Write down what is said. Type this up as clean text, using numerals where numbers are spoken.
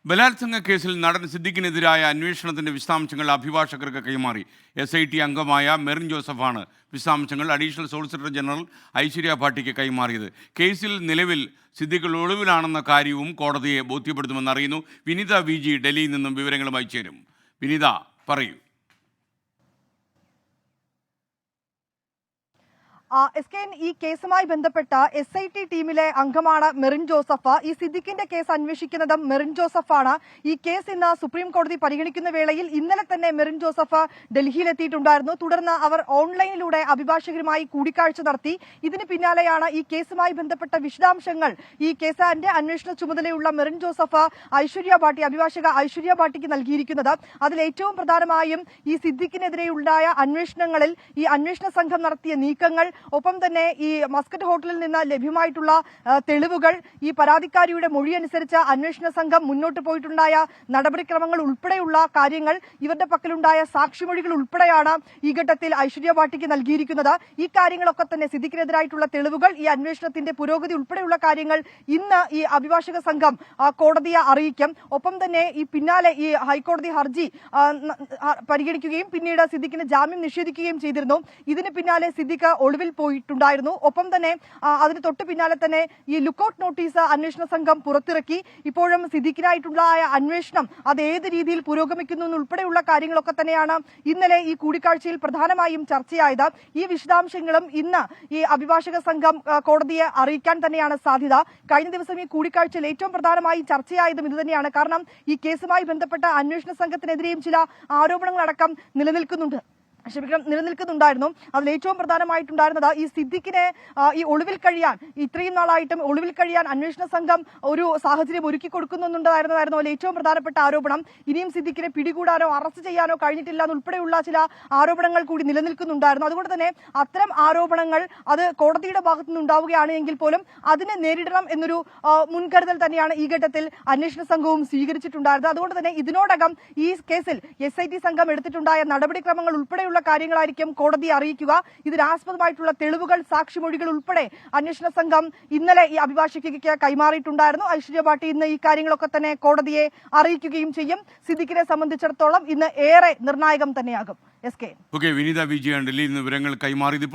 ബലാത്സംഗ കേസിൽ നടൻ സിദ്ദിഖിനെതിരായ അന്വേഷണത്തിന്റെ വിശദാംശങ്ങൾ അഭിഭാഷകർക്ക് കൈമാറി. SIT അംഗമായ മെറിൻ ജോസഫാണ് വിശദാംശങ്ങൾ അഡീഷണൽ സോളിസിറ്റർ ജനറൽ ഐശ്വര്യ ഭാട്ടിക്ക് കൈമാറിയത്. കേസിൽ നിലവിൽ സിദ്ദിഖ് ഒളിവിലാണെന്ന കാര്യവും കോടതിയെ ബോധ്യപ്പെടുത്തുമെന്ന് അറിയുന്നു. വിനിത VG ഡൽഹിയിൽ നിന്നും വിവരങ്ങളുമായി ചേരും. വിനിത, പറയൂ. ഈ കേസുമായി ബന്ധപ്പെട്ട SIT ടീമിലെ അംഗമാണ് മെറിൻ ജോസഫ്. ഈ സിദ്ദിഖിന്റെ കേസ് അന്വേഷിക്കുന്നതും മെറിൻ ജോസഫാണ്. ഈ കേസ് ഇന്ന് സുപ്രീം കോടതി പരിഗണിക്കുന്ന വേളയിൽ ഇന്നലെ തന്നെ മെറിൻ ജോസഫ് ഡൽഹിയിലെത്തിയിട്ടുണ്ടായിരുന്നു. തുടർന്ന് അവർ ഓൺലൈനിലൂടെ അഭിഭാഷകരുമായി കൂടിക്കാഴ്ച നടത്തി. ഇതിന് പിന്നാലെയാണ് ഈ കേസുമായി ബന്ധപ്പെട്ട വിശദാംശങ്ങൾ ഈ കേസിന്റെ അന്വേഷണ ചുമതലയുള്ള മെറിൻ ജോസഫ് അഭിഭാഷക ഐശ്വര്യ ഭാട്ടിക്ക് നൽകിയിരിക്കുന്നത്. അതിൽ ഏറ്റവും പ്രധാനമായും ഈ സിദ്ദിഖിനെതിരെയുണ്ടായ അന്വേഷണങ്ങളിൽ ഈ അന്വേഷണ സംഘം നടത്തിയ നീക്കങ്ങൾ, ഒപ്പം തന്നെ ഈ മസ്കറ്റ് ഹോട്ടലിൽ നിന്ന് ലഭ്യമായിട്ടുള്ള തെളിവുകൾ, ഈ പരാതിക്കാരിയുടെ മൊഴി അനുസരിച്ച് അന്വേഷണ സംഘം മുന്നോട്ട് പോയിട്ടുണ്ടായ നടപടിക്രമങ്ങൾ ഉൾപ്പെടെയുള്ള കാര്യങ്ങൾ, ഇവരുടെ പക്കലുണ്ടായ സാക്ഷിമൊഴികൾ ഉൾപ്പെടെയാണ് ഈ ഘട്ടത്തിൽ ഐശ്വര്യ ഭാട്ടിക്ക് നൽകിയിരിക്കുന്നത്. ഈ കാര്യങ്ങളൊക്കെ തന്നെ സിദ്ദിഖിനെതിരായിട്ടുള്ള തെളിവുകൾ, ഈ അന്വേഷണത്തിന്റെ പുരോഗതി ഉൾപ്പെടെയുള്ള കാര്യങ്ങൾ ഇന്ന് ഈ അഭിഭാഷക സംഘം കോടതിയെ അറിയിക്കും. ഒപ്പം തന്നെ ഈ പിന്നാലെ ഈ ഹൈക്കോടതി ഹർജി പരിഗണിക്കുകയും പിന്നീട് സിദ്ദിഖിന് ജാമ്യം നിഷേധിക്കുകയും ചെയ്തിരുന്നു. ഇതിന് പിന്നാലെ സിദ്ദിഖ് ഒളിവിൽ പോയിട്ടുണ്ടായിരുന്നു. ഒപ്പം തന്നെ അതിന് തൊട്ട് പിന്നാലെ തന്നെ ഈ ലുക്കൌട്ട് നോട്ടീസ് അന്വേഷണ സംഘം പുറത്തിറക്കി. ഇപ്പോഴും സിദ്ദിഖിനായിട്ടുള്ള അന്വേഷണം അത് ഏത് രീതിയിൽ പുരോഗമിക്കുന്നു ഉൾപ്പെടെയുള്ള കാര്യങ്ങളൊക്കെ തന്നെയാണ് ഇന്നലെ ഈ കൂടിക്കാഴ്ചയിൽ പ്രധാനമായും ചർച്ചയായത്. ഈ വിശദാംശങ്ങളും ഇന്ന് ഈ അഭിഭാഷക സംഘം കോടതിയെ അറിയിക്കാൻ തന്നെയാണ് സാധ്യത. കഴിഞ്ഞ ദിവസം ഈ കൂടിക്കാഴ്ചയിൽ ഏറ്റവും പ്രധാനമായി ചർച്ചയായതും ഇതുതന്നെയാണ്. കാരണം ഈ കേസുമായി ബന്ധപ്പെട്ട അന്വേഷണ സംഘത്തിനെതിരെയും ചില ആരോപണങ്ങളടക്കം നിലനിൽക്കുന്നുണ്ടായിരുന്നു. അതിൽ ഏറ്റവും പ്രധാനമായിട്ടുണ്ടായിരുന്നത് ഈ സിദ്ദിഖിനെ ഈ ഒളിവിൽ കഴിയാൻ, ഇത്രയും നാളായിട്ടും ഒളിവിൽ കഴിയാൻ അന്വേഷണ സംഘം ഒരു സാഹചര്യം ഒരുക്കി കൊടുക്കുന്നുണ്ടായിരുന്നതായിരുന്നു അതിൽ ഏറ്റവും പ്രധാനപ്പെട്ട ആരോപണം. ഇനിയും സിദ്ദിഖിനെ പിടികൂടാനോ അറസ്റ്റ് ചെയ്യാനോ കഴിഞ്ഞിട്ടില്ല എന്നുൾപ്പെടെയുള്ള ചില ആരോപണങ്ങൾ കൂടി നിലനിൽക്കുന്നുണ്ടായിരുന്നു. അതുകൊണ്ട് തന്നെ അത്തരം ആരോപണങ്ങൾ അത് കോടതിയുടെ ഭാഗത്തു നിന്നുണ്ടാവുകയാണ് എങ്കിൽ പോലും അതിനെ നേരിടണം എന്നൊരു മുൻകരുതൽ തന്നെയാണ് ഈ ഘട്ടത്തിൽ അന്വേഷണ സംഘവും സ്വീകരിച്ചിട്ടുണ്ടായിരുന്നത്. അതുകൊണ്ട് തന്നെ ഇതിനോടകം ഈ കേസിൽ SIT സംഘം എടുത്തിട്ടുണ്ടായ നടപടിക്രമങ്ങൾ ഉൾപ്പെടെ കാര്യങ്ങളായിരിക്കും കോടതിയെ അറിയിക്കുക. ഇതിനാസ്പദമായിട്ടുള്ള തെളിവുകൾ, സാക്ഷിമൊഴികൾ ഉൾപ്പെടെ അന്വേഷണ സംഘം ഇന്നലെ ഈ അഭിഭാഷകയ്ക്ക് കൈമാറിയിട്ടുണ്ടായിരുന്നു. ഐശ്വര്യ ഭാട്ടി ഇന്ന് ഈ കാര്യങ്ങളൊക്കെ തന്നെ കോടതിയെ അറിയിക്കുകയും ചെയ്യും. സിദ്ദിഖിനെ സംബന്ധിച്ചിടത്തോളം ഇന്ന് ഏറെ നിർണായകം തന്നെയാകും. വിനിത VG ഡൽഹിയിൽ നിന്ന് വിവരങ്ങൾ കൈമാറിയത്.